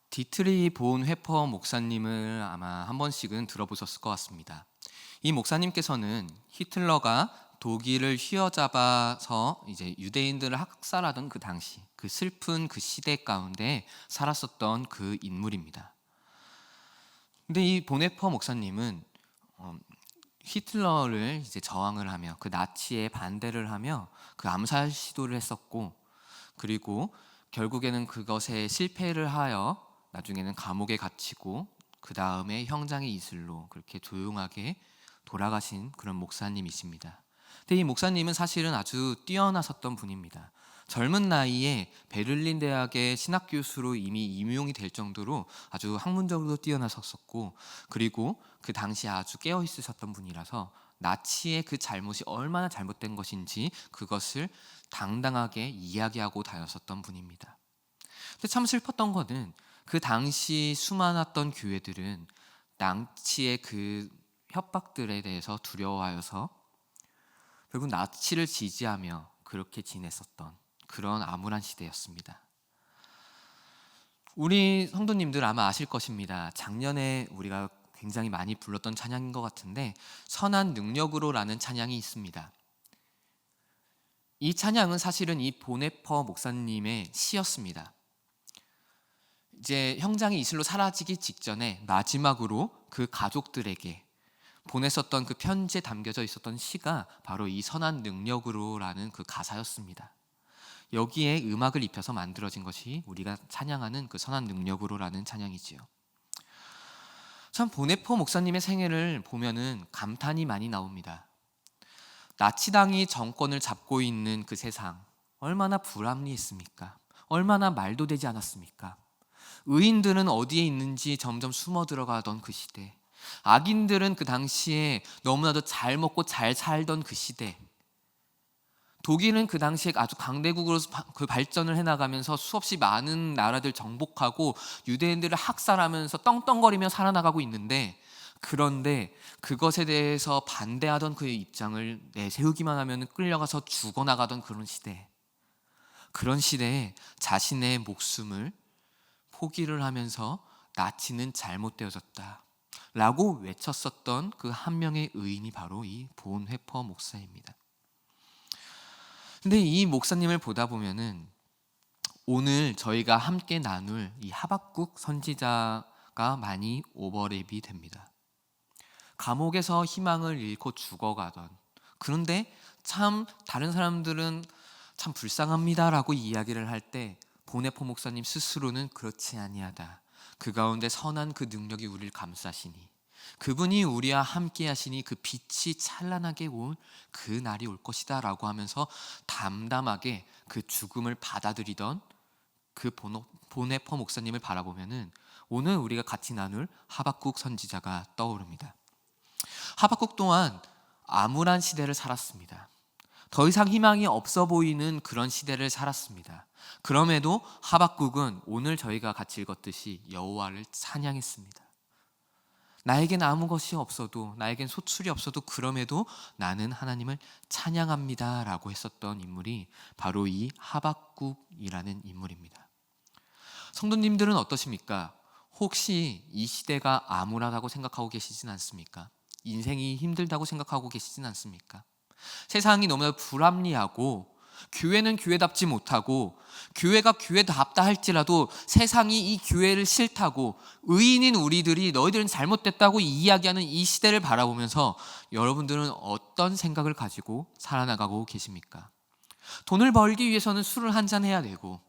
디트리 본 회퍼 목사님을 아마 한 번씩은 들어보셨을 것 같습니다. 이 목사님께서는 히틀러가 독일을 휘어잡아서 이제 유대인들을 학살하던 그 당시, 그 슬픈 그 시대 가운데 살았었던 그 인물입니다. 근데 이 보네퍼 목사님은 어, 히틀러를 이제 저항을 하며 그 나치에 반대를 하며 그 암살 시도를 했었고, 그리고 결국에는 그것에 실패를 하여 나중에는 감옥에 갇히고 그 다음에 형장의 이슬로 그렇게 조용하게 돌아가신 그런 목사님이십니다. 근데 이 목사님은 사실은 아주 뛰어나셨던 분입니다. 젊은 나이에 베를린 대학의 신학 교수로 이미 임용이 될 정도로 아주 학문적으로 뛰어나셨었고, 그리고 그 당시에 아주 깨어 있으셨던 분이라서 나치의 그 잘못이 얼마나 잘못된 것인지 그것을 당당하게 이야기하고 다녔었던 분입니다. 근데 참 슬펐던 거는 그 당시 수많았던 교회들은 나치의 그 협박들에 대해서 두려워하여서 결국 나치를 지지하며 그렇게 지냈었던 그런 암울한 시대였습니다. 우리 성도님들 아마 아실 것입니다. 작년에 우리가 굉장히 많이 불렀던 찬양인 것 같은데, 선한 능력으로라는 찬양이 있습니다. 이 찬양은 사실은 이 보네퍼 목사님의 시였습니다. 이제 형장이 이슬로 사라지기 직전에 마지막으로 그 가족들에게 보냈었던 그 편지에 담겨져 있었던 시가 바로 이 선한 능력으로라는 그 가사였습니다. 여기에 음악을 입혀서 만들어진 것이 우리가 찬양하는 그 선한 능력으로라는 찬양이지요. 참 보네퍼 목사님의 생애를 보면은 감탄이 많이 나옵니다. 나치당이 정권을 잡고 있는 그 세상, 얼마나 불합리했습니까? 얼마나 말도 되지 않았습니까? 의인들은 어디에 있는지 점점 숨어 들어가던 그 시대, 악인들은 그 당시에 너무나도 잘 먹고 잘 살던 그 시대, 독일은 그 당시에 아주 강대국으로 그 발전을 해나가면서 수없이 많은 나라들 정복하고 유대인들을 학살하면서 떵떵거리며 살아나가고 있는데, 그런데 그것에 대해서 반대하던 그의 입장을 내세우기만 하면 끌려가서 죽어나가던 그런 시대, 그런 시대에 자신의 목숨을 포기를 하면서 나치는 잘못되어졌다 라고 외쳤었던 그 한 명의 의인이 바로 이 본 회퍼 목사입니다. 근데 이 목사님을 보다 보면은 오늘 저희가 함께 나눌 이 하박국 선지자가 많이 오버랩이 됩니다. 감옥에서 희망을 잃고 죽어가던, 그런데 참 다른 사람들은 참 불쌍합니다라고 이야기를 할 때 보네포 목사님 스스로는 그렇지 아니하다. 그 가운데 선한 그 능력이 우리를 감싸시니, 그분이 우리와 함께 하시니 그 빛이 찬란하게 온 그 날이 올 것이다 라고 하면서 담담하게 그 죽음을 받아들이던 그 보네퍼 목사님을 바라보면은 오늘 우리가 같이 나눌 하박국 선지자가 떠오릅니다. 하박국 또한 암울한 시대를 살았습니다. 더 이상 희망이 없어 보이는 그런 시대를 살았습니다. 그럼에도 하박국은 오늘 저희가 같이 읽었듯이 여호와를 찬양했습니다. 나에겐 아무 것이 없어도, 나에겐 소출이 없어도 그럼에도 나는 하나님을 찬양합니다 라고 했었던 인물이 바로 이 하박국이라는 인물입니다. 성도님들은 어떠십니까? 혹시 이 시대가 암울하다고 생각하고 계시진 않습니까? 인생이 힘들다고 생각하고 계시진 않습니까? 세상이 너무나 불합리하고, 교회는 교회답지 못하고, 교회가 교회답다 할지라도 세상이 이 교회를 싫다고, 의인인 우리들이 너희들은 잘못됐다고 이야기하는 이 시대를 바라보면서 여러분들은 어떤 생각을 가지고 살아나가고 계십니까? 돈을 벌기 위해서는 술을 한잔 해야 되고,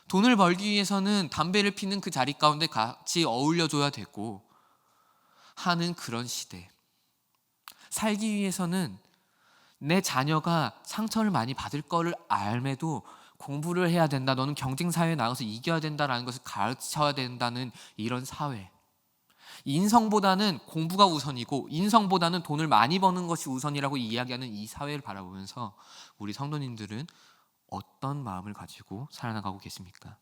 돈을 벌기 위해서는 담배를 피는 그 자리 가운데 같이 어울려줘야 되고 하는 그런 시대, 살기 위해서는 내 자녀가 상처를 많이 받을 거를 알매도 공부를 해야 된다, 너는 경쟁사회에 나가서 이겨야 된다라는 것을 가르쳐야 된다는 이런 사회, 인성보다는 공부가 우선이고 인성보다는 돈을 많이 버는 것이 우선이라고 이야기하는 이 사회를 바라보면서 우리 성도님들은 어떤 마음을 가지고 살아나가고 계십니까?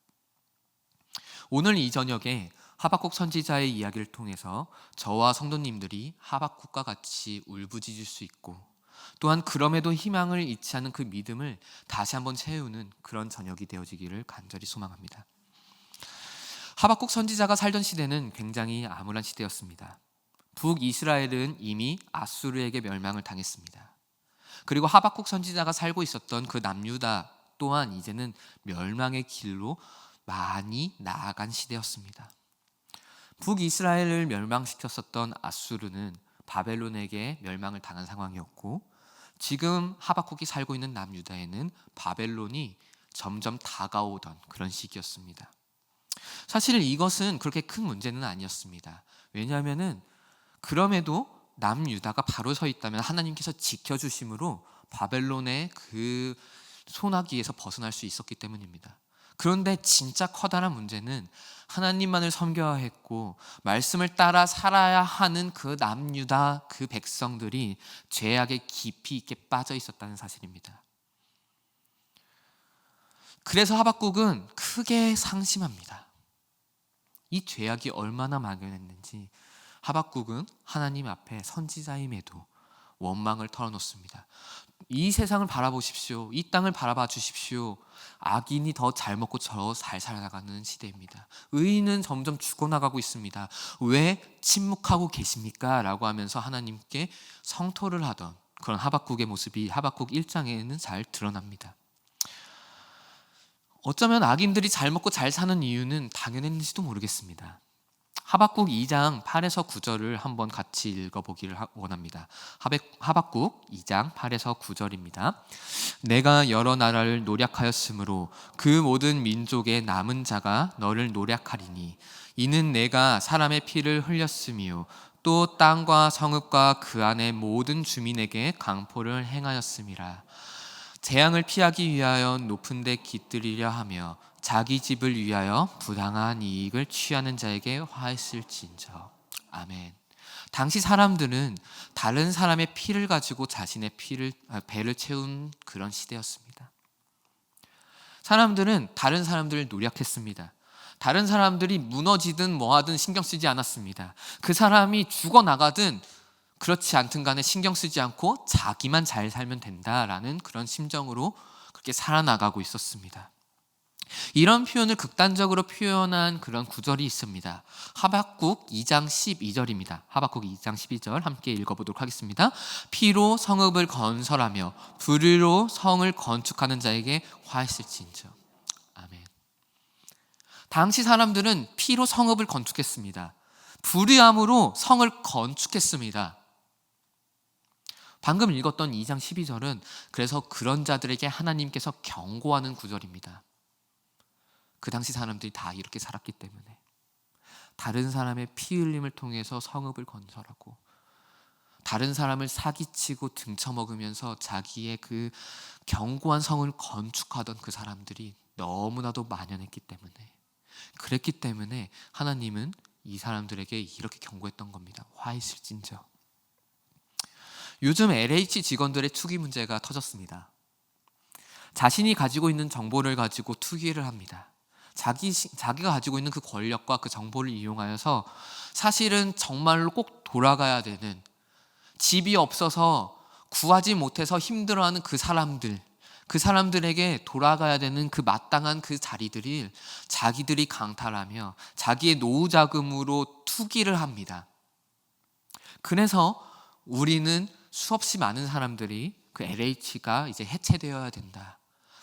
오늘 이 저녁에 하박국 선지자의 이야기를 통해서 저와 성도님들이 하박국과 같이 울부짖을 수 있고, 또한 그럼에도 희망을 잃지 않은 그 믿음을 다시 한번 채우는 그런 저녁이 되어지기를 간절히 소망합니다. 하박국 선지자가 살던 시대는 굉장히 암울한 시대였습니다. 북이스라엘은 이미 아수르에게 멸망을 당했습니다. 그리고 하박국 선지자가 살고 있었던 그 남유다 또한 이제는 멸망의 길로 많이 나아간 시대였습니다. 북이스라엘을 멸망시켰었던 아수르는 바벨론에게 멸망을 당한 상황이었고, 지금 하박국이 살고 있는 남유다에는 바벨론이 점점 다가오던 그런 시기였습니다. 사실 이것은 그렇게 큰 문제는 아니었습니다. 왜냐하면은 그럼에도 남유다가 바로 서 있다면 하나님께서 지켜주심으로 바벨론의 그 소나기에서 벗어날 수 있었기 때문입니다. 그런데 진짜 커다란 문제는 하나님만을 섬겨야 했고 말씀을 따라 살아야 하는 그 남유다 그 백성들이 죄악에 깊이 있게 빠져 있었다는 사실입니다. 그래서 하박국은 크게 상심합니다. 이 죄악이 얼마나 막연했는지 하박국은 하나님 앞에 선지자임에도 원망을 털어놓습니다. 이 세상을 바라보십시오. 이 땅을 바라봐 주십시오. 악인이 더 잘 먹고 더 잘 살아가는 시대입니다. 의인은 점점 죽어나가고 있습니다. 왜 침묵하고 계십니까? 라고 하면서 하나님께 성토를 하던 그런 하박국의 모습이 하박국 1장에는 잘 드러납니다. 어쩌면 악인들이 잘 먹고 잘 사는 이유는 당연했는지도 모르겠습니다. 하박국 2장 8에서 9절을 한번 같이 읽어보기를 원합니다. 하박국 2장 8에서 9절입니다. 내가 여러 나라를 노략하였으므로 그 모든 민족의 남은 자가 너를 노략하리니 이는 내가 사람의 피를 흘렸으며 또 땅과 성읍과 그 안의 모든 주민에게 강포를 행하였음이라. 재앙을 피하기 위하여 높은 데 깃들이려 하며 자기 집을 위하여 부당한 이익을 취하는 자에게 화했을진저. 아멘. 당시 사람들은 다른 사람의 피를 가지고 자신의 배를 채운 그런 시대였습니다. 사람들은 다른 자들을 노략했습니다. 다른 사람들이 무너지든 뭐하든 신경 쓰지 않았습니다. 그 사람이 죽어나가든 그렇지 않든 간에 신경 쓰지 않고 자기만 잘 살면 된다라는 그런 심정으로 그렇게 살아나가고 있었습니다. 이런 표현을 극단적으로 표현한 그런 구절이 있습니다. 하박국 2장 12절입니다. 하박국 2장 12절 함께 읽어보도록 하겠습니다. 피로 성읍을 건설하며 불의로 성을 건축하는 자에게 화했을진저. 아멘. 당시 사람들은 피로 성읍을 건축했습니다. 불의함으로 성을 건축했습니다. 방금 읽었던 2장 12절은 그래서 그런 자들에게 하나님께서 경고하는 구절입니다. 그 당시 사람들이 다 이렇게 살았기 때문에 다른 사람의 피 흘림을 통해서 성읍을 건설하고 다른 사람을 사기치고 등쳐먹으면서 자기의 그 견고한 성을 건축하던 그 사람들이 너무나도 만연했기 때문에, 그랬기 때문에 하나님은 이 사람들에게 이렇게 경고했던 겁니다. 화있을진저. 요즘 LH 직원들의 투기 문제가 터졌습니다. 자신이 가지고 있는 정보를 가지고 투기를 합니다. 자기가 가지고 있는 그 권력과 그 정보를 이용하여서 사실은 정말로 꼭 돌아가야 되는, 집이 없어서 구하지 못해서 힘들어하는 그 사람들에게 돌아가야 되는 그 마땅한 그 자리들을 자기들이 강탈하며 자기의 노후 자금으로 투기를 합니다. 그래서 우리는 수없이 많은 사람들이 그 LH가 이제 해체되어야 된다.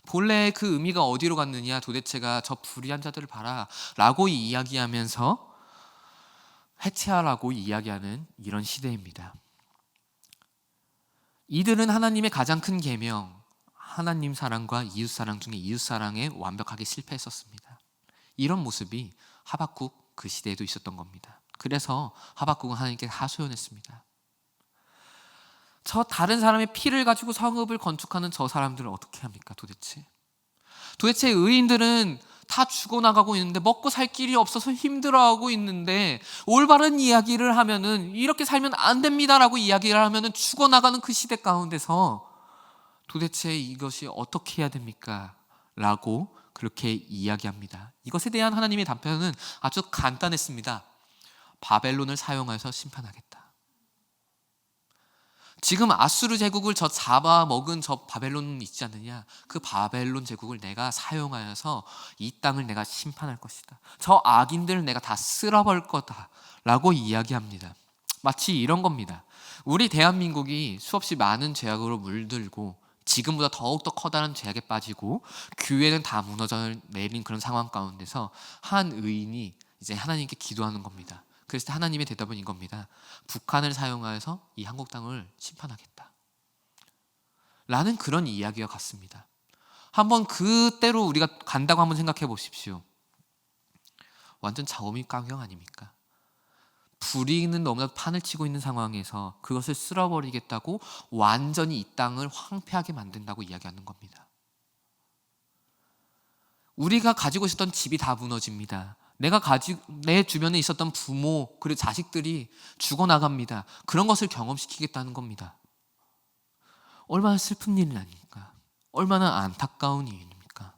본래 그 의미가 어디로 갔느냐, 도대체가 저 불의한 자들을 봐라 라고 이야기하면서 해체하라고 이야기하는 이런 시대입니다. 이들은 하나님의 가장 큰 계명, 하나님 사랑과 이웃 사랑 중에 이웃 사랑에 완벽하게 실패했었습니다. 이런 모습이 하박국 그 시대에도 있었던 겁니다. 그래서 하박국은 하나님께 하소연했습니다. 저 다른 사람의 피를 가지고 성읍을 건축하는 저 사람들을 어떻게 합니까? 도대체 의인들은 다 죽어나가고 있는데, 먹고 살 길이 없어서 힘들어하고 있는데, 올바른 이야기를 하면은 이렇게 살면 안 됩니다라고 이야기를 하면은 죽어나가는 그 시대 가운데서 도대체 이것이 어떻게 해야 됩니까? 라고 그렇게 이야기합니다. 이것에 대한 하나님의 답변은 아주 간단했습니다. 바벨론을 사용해서 심판하겠다. 지금 아수르 제국을 저 잡아먹은 저 바벨론 있지 않느냐? 그 바벨론 제국을 내가 사용하여서 이 땅을 내가 심판할 것이다. 저 악인들을 내가 다 쓸어버릴 거다 라고 이야기합니다. 마치 이런 겁니다. 우리 대한민국이 수없이 많은 죄악으로 물들고 지금보다 더욱더 커다란 죄악에 빠지고 교회는 다 무너져 내린 그런 상황 가운데서 한 의인이 이제 하나님께 기도하는 겁니다. 그래서 하나님의 대답은 이겁니다. 북한을 사용하여서 이 한국 땅을 심판하겠다 라는 그런 이야기와 같습니다. 한번 그때로 우리가 간다고 한번 생각해 보십시오. 완전 자오미깡형 아닙니까? 불의는 너무나 판을 치고 있는 상황에서 그것을 쓸어버리겠다고 완전히 이 땅을 황폐하게 만든다고 이야기하는 겁니다. 우리가 가지고 있었던 집이 다 무너집니다. 내 주변에 있었던 부모 그리고 자식들이 죽어나갑니다. 그런 것을 경험시키겠다는 겁니다. 얼마나 슬픈 일이 아닙니까? 얼마나 안타까운 일입니까?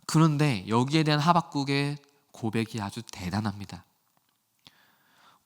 그런데 여기에 대한 하박국의 고백이 아주 대단합니다.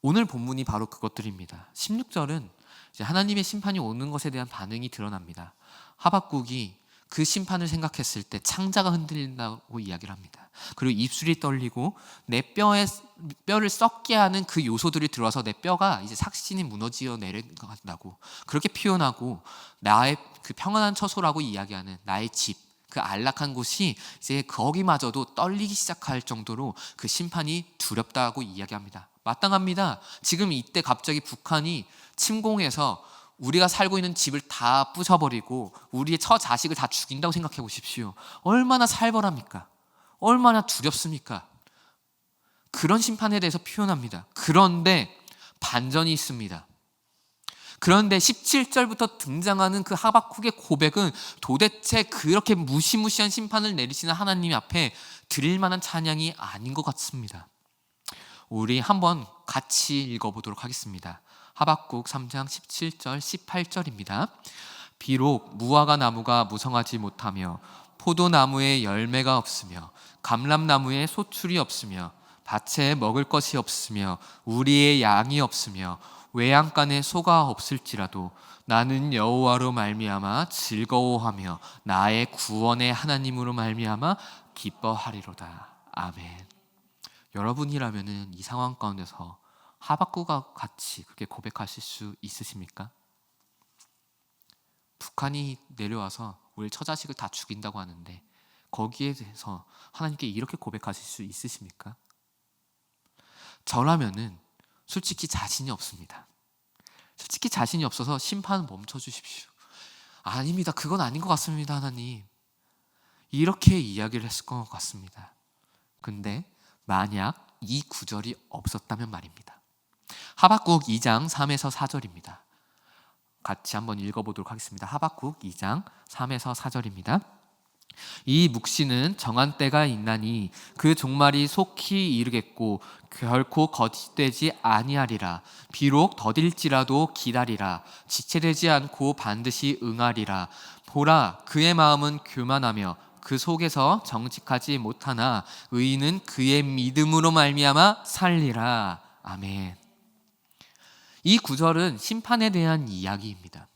오늘 본문이 바로 그것들입니다. 16절은 이제 하나님의 심판이 오는 것에 대한 반응이 드러납니다. 하박국이 그 심판을 생각했을 때 창자가 흔들린다고 이야기를 합니다. 그리고 입술이 떨리고 내 뼈를 썩게 하는 그 요소들이 들어와서 내 뼈가 이제 삭신이 무너지어 내려간다고 그렇게 표현하고 나의 그 평안한 처소라고 이야기하는 나의 집, 그 안락한 곳이 이제 거기마저도 떨리기 시작할 정도로 그 심판이 두렵다고 이야기합니다. 마땅합니다. 지금 이때 갑자기 북한이 침공해서 우리가 살고 있는 집을 다 부숴버리고 우리의 처자식을 다 죽인다고 생각해 보십시오. 얼마나 살벌합니까? 얼마나 두렵습니까? 그런 심판에 대해서 표현합니다. 그런데 반전이 있습니다. 그런데 17절부터 등장하는 그 하박국의 고백은 도대체 그렇게 무시무시한 심판을 내리시는 하나님 앞에 드릴 만한 찬양이 아닌 것 같습니다. 우리 한번 같이 읽어보도록 하겠습니다. 하박국 3장 17절 18절입니다. 비록 무화과 나무가 무성하지 못하며 포도나무에 열매가 없으며 감람나무에 소출이 없으며 밭에 먹을 것이 없으며 우리의 양이 없으며 외양간에 소가 없을지라도 나는 여호와로 말미암아 즐거워하며 나의 구원의 하나님으로 말미암아 기뻐하리로다. 아멘. 여러분이라면 이 상황 가운데서 하박국과 같이 그렇게 고백하실 수 있으십니까? 북한이 내려와서 우리 처자식을 다 죽인다고 하는데 거기에 대해서 하나님께 이렇게 고백하실 수 있으십니까? 저라면은 솔직히 자신이 없습니다. 솔직히 자신이 없어서 심판 멈춰주십시오. 아닙니다. 그건 아닌 것 같습니다. 하나님. 이렇게 이야기를 했을 것 같습니다. 근데 만약 이 구절이 없었다면 말입니다. 하박국 2장 3에서 4절입니다. 같이 한번 읽어보도록 하겠습니다. 하박국 2장 3에서 4절입니다. 이 묵시는 정한 때가 있나니 그 종말이 속히 이르겠고 결코 거짓되지 아니하리라. 비록 더딜지라도 기다리라. 지체되지 않고 반드시 응하리라. 보라, 그의 마음은 교만하며 그 속에서 정직하지 못하나 의인은 그의 믿음으로 말미암아 살리라. 아멘. 이 구절은 심판에 대한 이야기입니다.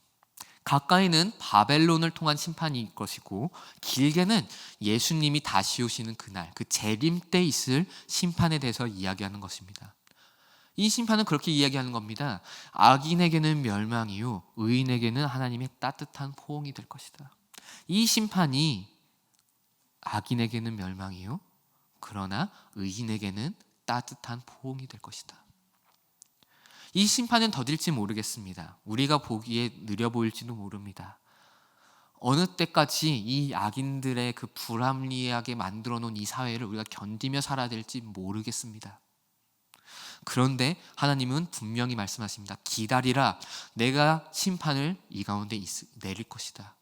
가까이는 바벨론을 통한 심판일 것이고 길게는 예수님이 다시 오시는 그날 그 재림 때 있을 심판에 대해서 이야기하는 것입니다. 이 심판은 그렇게 이야기하는 겁니다. 악인에게는 멸망이요 의인에게는 하나님의 따뜻한 포옹이 될 것이다. 이 심판이 악인에게는 멸망이요 그러나 의인에게는 따뜻한 포옹이 될 것이다. 이 심판은 더딜지 모르겠습니다. 우리가 보기에 느려 보일지도 모릅니다. 어느 때까지 이 악인들의 그 불합리하게 만들어 놓은 이 사회를 우리가 견디며 살아야 될지 모르겠습니다. 그런데 하나님은 분명히 말씀하십니다. 기다리라. 내가 심판을 이 가운데 내릴 것이다.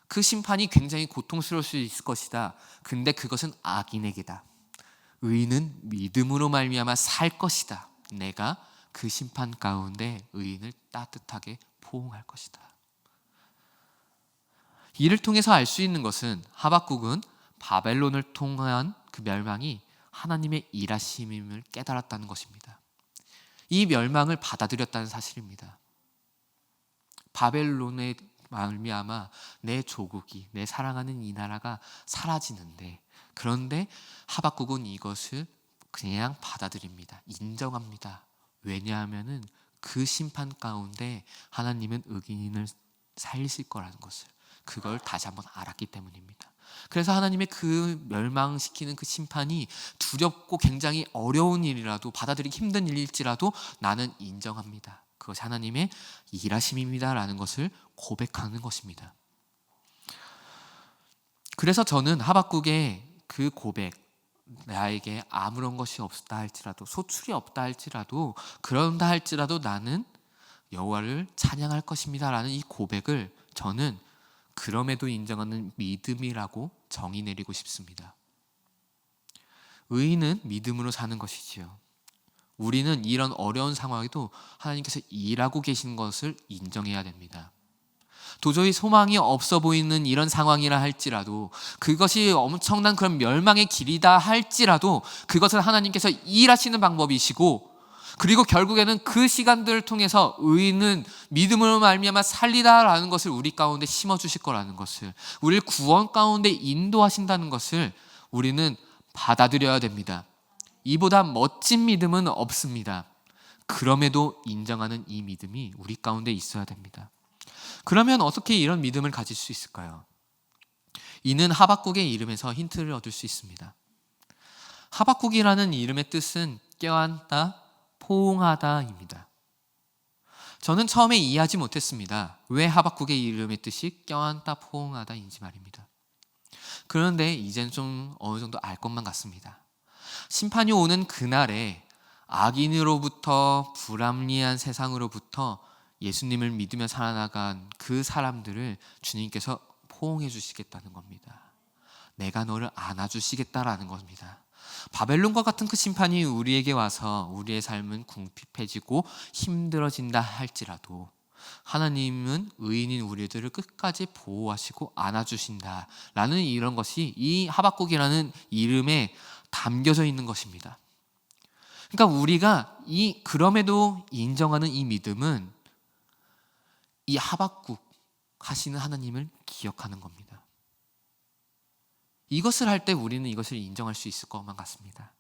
그 심판이 굉장히 고통스러울 수 있을 것이다. 근데 그것은 악인에게다. 의인은 믿음으로 말미암아 살 것이다. 내가 그 심판 가운데 의인을 따뜻하게 포옹할 것이다. 이를 통해서 알 수 있는 것은 하박국은 바벨론을 통한 그 멸망이 하나님의 일하심임을 깨달았다는 것입니다. 이 멸망을 받아들였다는 사실입니다. 바벨론의 말미암아 내 조국이, 내 사랑하는 이 나라가 사라지는데, 그런데 하박국은 이것을 그냥 받아들입니다. 인정합니다. 왜냐하면은 그 심판 가운데 하나님은 의인을 살리실 거라는 것을, 그걸 다시 한번 알았기 때문입니다. 그래서 하나님의 그 멸망시키는 그 심판이 두렵고 굉장히 어려운 일이라도, 받아들이기 힘든 일일지라도 나는 인정합니다. 그것이 하나님의 일하심입니다라는 것을 고백하는 것입니다. 그래서 저는 하박국의 그 고백, 나에게 아무런 것이 없다 할지라도, 소출이 없다 할지라도, 그런다 할지라도 나는 여호와를 찬양할 것입니다 라는 이 고백을 저는 그럼에도 인정하는 믿음이라고 정의 내리고 싶습니다. 의인은 믿음으로 사는 것이지요. 우리는 이런 어려운 상황에도 하나님께서 일하고 계신 것을 인정해야 됩니다. 도저히 소망이 없어 보이는 이런 상황이라 할지라도, 그것이 엄청난 그런 멸망의 길이다 할지라도 그것을 하나님께서 일하시는 방법이시고, 그리고 결국에는 그 시간들을 통해서 의인은 믿음으로 말미암아 살리다라는 것을 우리 가운데 심어주실 거라는 것을, 우리를 구원 가운데 인도하신다는 것을 우리는 받아들여야 됩니다. 이보다 멋진 믿음은 없습니다. 그럼에도 인정하는 이 믿음이 우리 가운데 있어야 됩니다. 그러면 어떻게 이런 믿음을 가질 수 있을까요? 이는 하박국의 이름에서 힌트를 얻을 수 있습니다. 하박국이라는 이름의 뜻은 껴안다, 포옹하다입니다. 저는 처음에 이해하지 못했습니다. 왜 하박국의 이름의 뜻이 껴안다, 포옹하다인지 말입니다. 그런데 이젠 좀 어느 정도 알 것만 같습니다. 심판이 오는 그날에 악인으로부터, 불합리한 세상으로부터 예수님을 믿으며 살아나간 그 사람들을 주님께서 포옹해 주시겠다는 겁니다. 내가 너를 안아주시겠다라는 겁니다. 바벨론과 같은 그 심판이 우리에게 와서 우리의 삶은 궁핍해지고 힘들어진다 할지라도 하나님은 의인인 우리들을 끝까지 보호하시고 안아주신다라는 이런 것이 이 하박국이라는 이름에 담겨져 있는 것입니다. 그러니까 우리가 그럼에도 인정하는 이 믿음은 이 하박국 하시는 하나님을 기억하는 겁니다. 이것을 할 때 우리는 이것을 인정할 수 있을 것만 같습니다.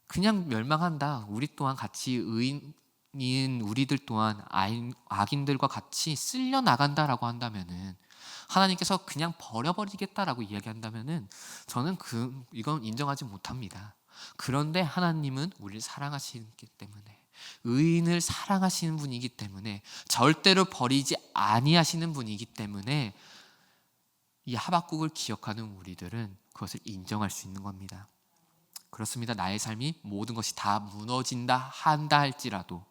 그냥 멸망한다, 우리 또한 같이 의인인 우리들 또한 악인들과 같이 쓸려 나간다라고 한다면은, 하나님께서 그냥 버려버리겠다라고 이야기한다면은 저는 이건 인정하지 못합니다. 그런데 하나님은 우리를 사랑하시기 때문에, 의인을 사랑하시는 분이기 때문에, 절대로 버리지 아니하시는 분이기 때문에 이 하박국을 기억하는 우리들은 그것을 인정할 수 있는 겁니다. 그렇습니다. 나의 삶이 모든 것이 다 무너진다 한다 할지라도,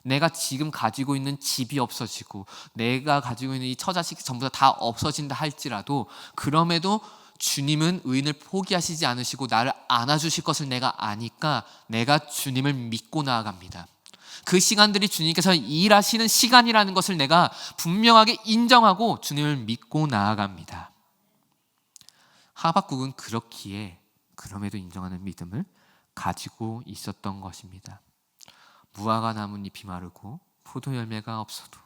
내가 지금 가지고 있는 집이 없어지고 내가 가지고 있는 이 처자식 전부 다 없어진다 할지라도, 그럼에도 주님은 의인을 포기하시지 않으시고 나를 안아주실 것을 내가 아니까 내가 주님을 믿고 나아갑니다. 그 시간들이 주님께서 일하시는 시간이라는 것을 내가 분명하게 인정하고 주님을 믿고 나아갑니다. 하박국은 그렇기에 그럼에도 인정하는 믿음을 가지고 있었던 것입니다. 무화과 나뭇잎이 마르고 포도 열매가 없어도,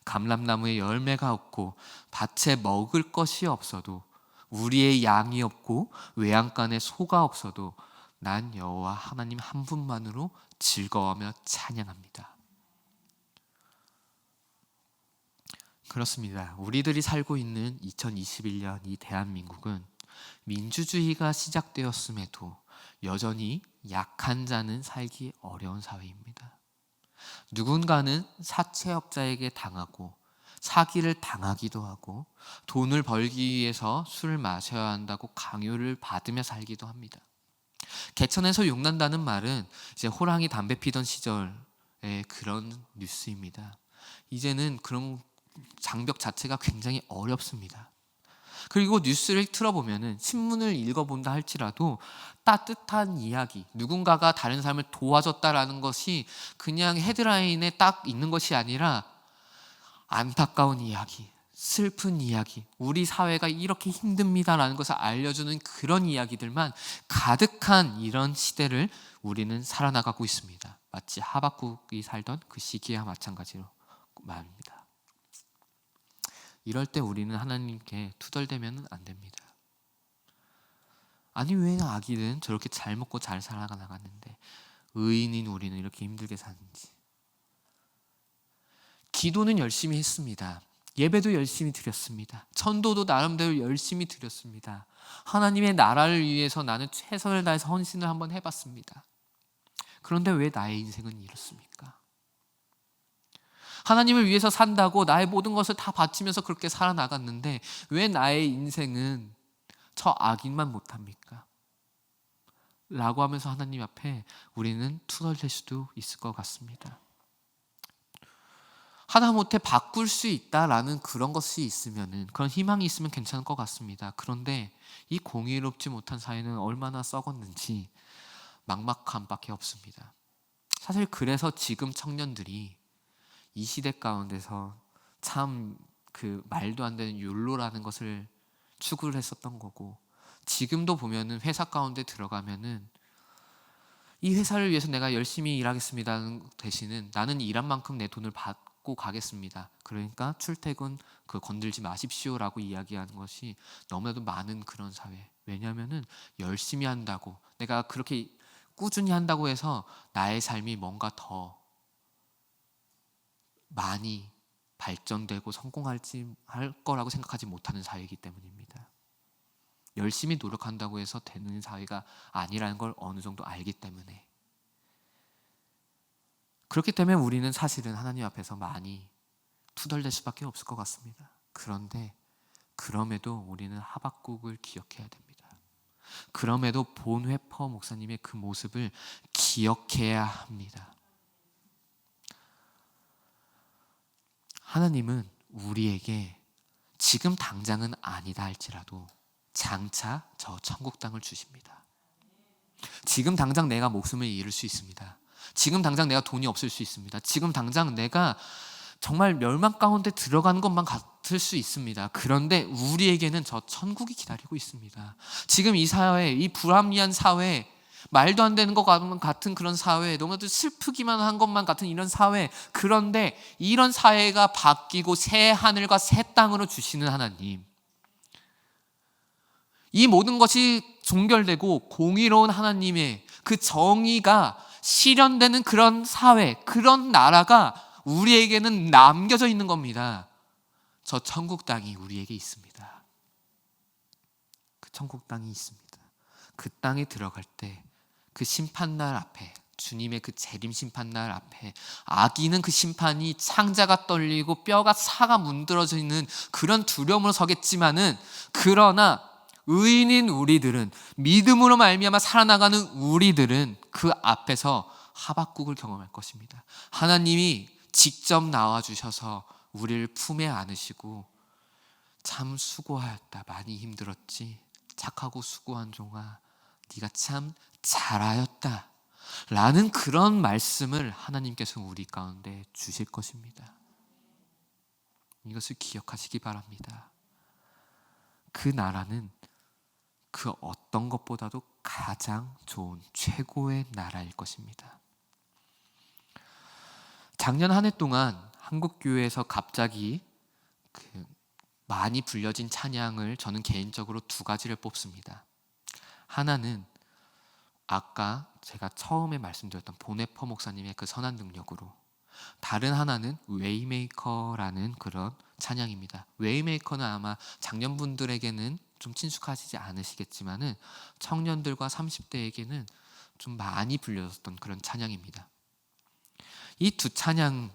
감람나무에 열매가 없고 밭에 먹을 것이 없어도, 우리의 양이 없고 외양간에 소가 없어도 난 여호와 하나님 한 분만으로 즐거워하며 찬양합니다. 그렇습니다. 우리들이 살고 있는 2021년 이 대한민국은 민주주의가 시작되었음에도 여전히 약한 자는 살기 어려운 사회입니다. 누군가는 사채업자에게 당하고 사기를 당하기도 하고, 돈을 벌기 위해서 술을 마셔야 한다고 강요를 받으며 살기도 합니다. 개천에서 용난다는 말은 이제 호랑이 담배 피던 시절의 그런 뉴스입니다. 이제는 그런 장벽 자체가 굉장히 어렵습니다. 그리고 뉴스를 틀어보면은, 신문을 읽어본다 할지라도 따뜻한 이야기, 누군가가 다른 사람을 도와줬다라는 것이 그냥 헤드라인에 딱 있는 것이 아니라 안타까운 이야기, 슬픈 이야기, 우리 사회가 이렇게 힘듭니다라는 것을 알려주는 그런 이야기들만 가득한 이런 시대를 우리는 살아나가고 있습니다. 마치 하박국이 살던 그 시기와 마찬가지로 말입니다. 이럴 때 우리는 하나님께 투덜대면 안 됩니다. 아니 왜 아기는 저렇게 잘 먹고 잘 살아나가는데 의인인 우리는 이렇게 힘들게 사는지. 기도는 열심히 했습니다. 예배도 열심히 드렸습니다. 천도도 나름대로 열심히 드렸습니다. 하나님의 나라를 위해서 나는 최선을 다해서 헌신을 한번 해봤습니다. 그런데 왜 나의 인생은 이렇습니까? 하나님을 위해서 산다고 나의 모든 것을 다 바치면서 그렇게 살아나갔는데 왜 나의 인생은 저 악인만 못합니까? 라고 하면서 하나님 앞에 우리는 투덜댈 수도 있을 것 같습니다. 하다못해 바꿀 수 있다라는 그런 것이 있으면은, 그런 희망이 있으면 괜찮을 것 같습니다. 그런데 이 공의롭지 못한 사회는 얼마나 썩었는지 막막함밖에 없습니다. 사실 그래서 지금 청년들이 이 시대 가운데서 참 그 말도 안 되는 욜로라는 것을 추구를 했었던 거고, 지금도 보면은 회사 가운데 들어가면은 이 회사를 위해서 내가 열심히 일하겠습니다는 대신은 나는 일한 만큼 내 돈을 받고 가겠습니다. 그러니까 출퇴근 건들지 마십시오라고 이야기하는 것이 너무나도 많은 그런 사회. 왜냐하면은 열심히 한다고, 내가 그렇게 꾸준히 한다고 해서 나의 삶이 뭔가 더 많이 발전되고 할 거라고 생각하지 못하는 사회이기 때문입니다. 열심히 노력한다고 해서 되는 사회가 아니라는 걸 어느 정도 알기 때문에, 그렇기 때문에 우리는 사실은 하나님 앞에서 많이 투덜댈 수밖에 없을 것 같습니다. 그런데 그럼에도 우리는 하박국을 기억해야 됩니다. 그럼에도 본회퍼 목사님의 그 모습을 기억해야 합니다. 하나님은 우리에게 지금 당장은 아니다 할지라도 장차 저 천국 땅을 주십니다. 지금 당장 내가 목숨을 잃을 수 있습니다. 지금 당장 내가 돈이 없을 수 있습니다. 지금 당장 내가 정말 멸망 가운데 들어가는 것만 같을 수 있습니다. 그런데 우리에게는 저 천국이 기다리고 있습니다. 지금 이 사회, 이 불합리한 사회, 말도 안 되는 것 같은 그런 사회, 너무나도 슬프기만 한 것만 같은 이런 사회, 그런데 이런 사회가 바뀌고 새 하늘과 새 땅으로 주시는 하나님, 이 모든 것이 종결되고 공의로운 하나님의 그 정의가 실현되는 그런 사회, 그런 나라가 우리에게는 남겨져 있는 겁니다. 저 천국 땅이 우리에게 있습니다. 그 천국 땅이 있습니다. 그 땅에 들어갈 때 그 심판날 앞에, 주님의 그 재림 심판날 앞에 악인은 그 심판이 창자가 떨리고 뼈가 사가 문드러지는 그런 두려움으로 서겠지만은, 그러나 의인인 우리들은, 믿음으로 말미암아 살아나가는 우리들은 그 앞에서 하박국을 경험할 것입니다. 하나님이 직접 나와주셔서 우리를 품에 안으시고 참 수고하였다, 많이 힘들었지, 착하고 수고한 종아 네가 참 잘하였다 라는 그런 말씀을 하나님께서 우리 가운데 주실 것입니다. 이것을 기억하시기 바랍니다. 그 나라는 그 어떤 것보다도 가장 좋은 최고의 나라일 것입니다. 작년 한 해 동안 한국교회에서 갑자기 많이 불려진 찬양을 저는 개인적으로 두 가지를 뽑습니다. 하나는 아까 제가 처음에 말씀드렸던 본회퍼 목사님의 그 선한 능력으로, 다른 하나는 웨이메이커라는 그런 찬양입니다. 웨이메이커는 아마 장년분들에게는 좀 친숙하시지 않으시겠지만은 청년들과 30대에게는 좀 많이 불려졌던 그런 찬양입니다. 이 두 찬양의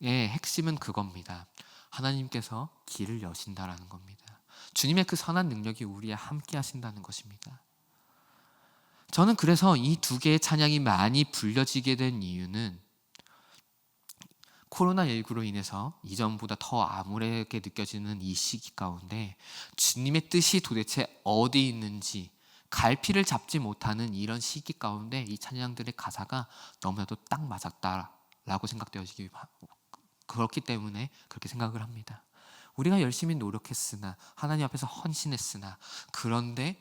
핵심은 그겁니다. 하나님께서 길을 여신다라는 겁니다. 주님의 그 선한 능력이 우리와 함께 하신다는 것입니다. 저는 그래서 이 두 개의 찬양이 많이 불려지게 된 이유는 코로나19로 인해서 이전보다 더 암울하게 느껴지는 이 시기 가운데 주님의 뜻이 도대체 어디 있는지 갈피를 잡지 못하는 이런 시기 가운데 이 찬양들의 가사가 너무나도 딱 맞았다라고 생각되어지기, 그렇기 때문에 그렇게 생각을 합니다. 우리가 열심히 노력했으나, 하나님 앞에서 헌신했으나, 그런데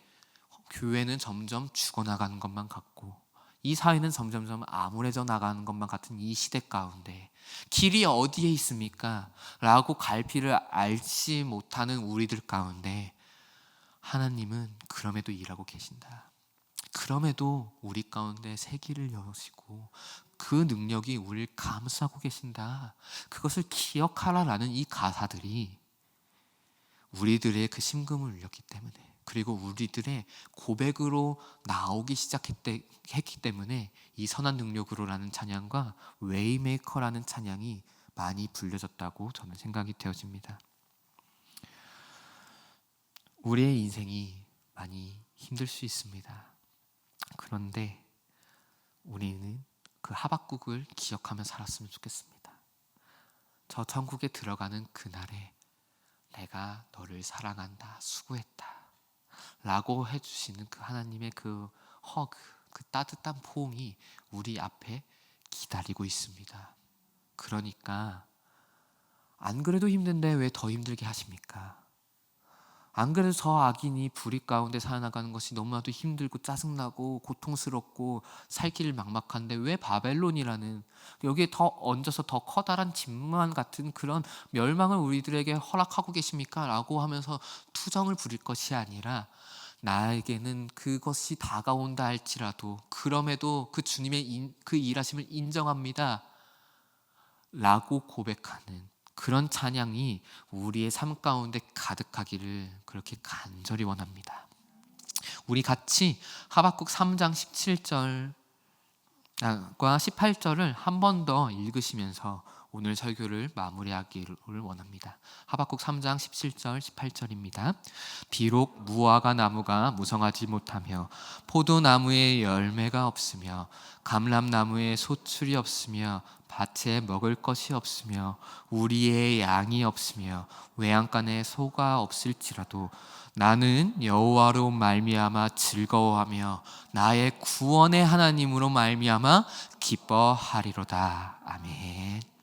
교회는 점점 죽어나가는 것만 같고 이 사회는 점점점 암울해져 나가는 것만 같은 이 시대 가운데 길이 어디에 있습니까? 라고 갈피를 알지 못하는 우리들 가운데 하나님은 그럼에도 일하고 계신다. 그럼에도 우리 가운데 새 길을 여시고 그 능력이 우리를 감싸고 계신다. 그것을 기억하라라는 이 가사들이 우리들의 그 심금을 울렸기 때문에, 그리고 우리들의 고백으로 나오기 했기 때문에 이 선한 능력으로라는 찬양과 웨이메이커라는 찬양이 많이 불려졌다고 저는 생각이 되어집니다. 우리의 인생이 많이 힘들 수 있습니다. 그런데 우리는 그 하박국을 기억하며 살았으면 좋겠습니다. 저 천국에 들어가는 그날에 내가 너를 사랑한다, 수고했다 라고 해주시는 그 하나님의 그 허그, 그 따뜻한 포옹이 우리 앞에 기다리고 있습니다. 그러니까 안 그래도 힘든데 왜 더 힘들게 하십니까? 안 그래도 저 악인이 불의 가운데 살아나가는 것이 너무나도 힘들고 짜증나고 고통스럽고 살 길을 막막한데 왜 바벨론이라는 여기에 더 얹어서 더 커다란 짐만 같은 그런 멸망을 우리들에게 허락하고 계십니까? 라고 하면서 투정을 부릴 것이 아니라 나에게는 그것이 다가온다 할지라도 그럼에도 그 주님의 그 일하심을 인정합니다 라고 고백하는 그런 찬양이 우리의 삶 가운데 가득하기를 그렇게 간절히 원합니다. 우리 같이 하박국 3장 17절과 18절을 한 번 더 읽으시면서 오늘 설교를 마무리하기를 원합니다. 하박국 3장 17절 18절입니다. 비록 무화과 나무가 무성하지 못하며 포도나무에 열매가 없으며 감람나무에 소출이 없으며 밭에 먹을 것이 없으며 우리의 양이 없으며 외양간에 소가 없을지라도 나는 여호와로 말미암아 즐거워하며 나의 구원의 하나님으로 말미암아 기뻐하리로다. 아멘.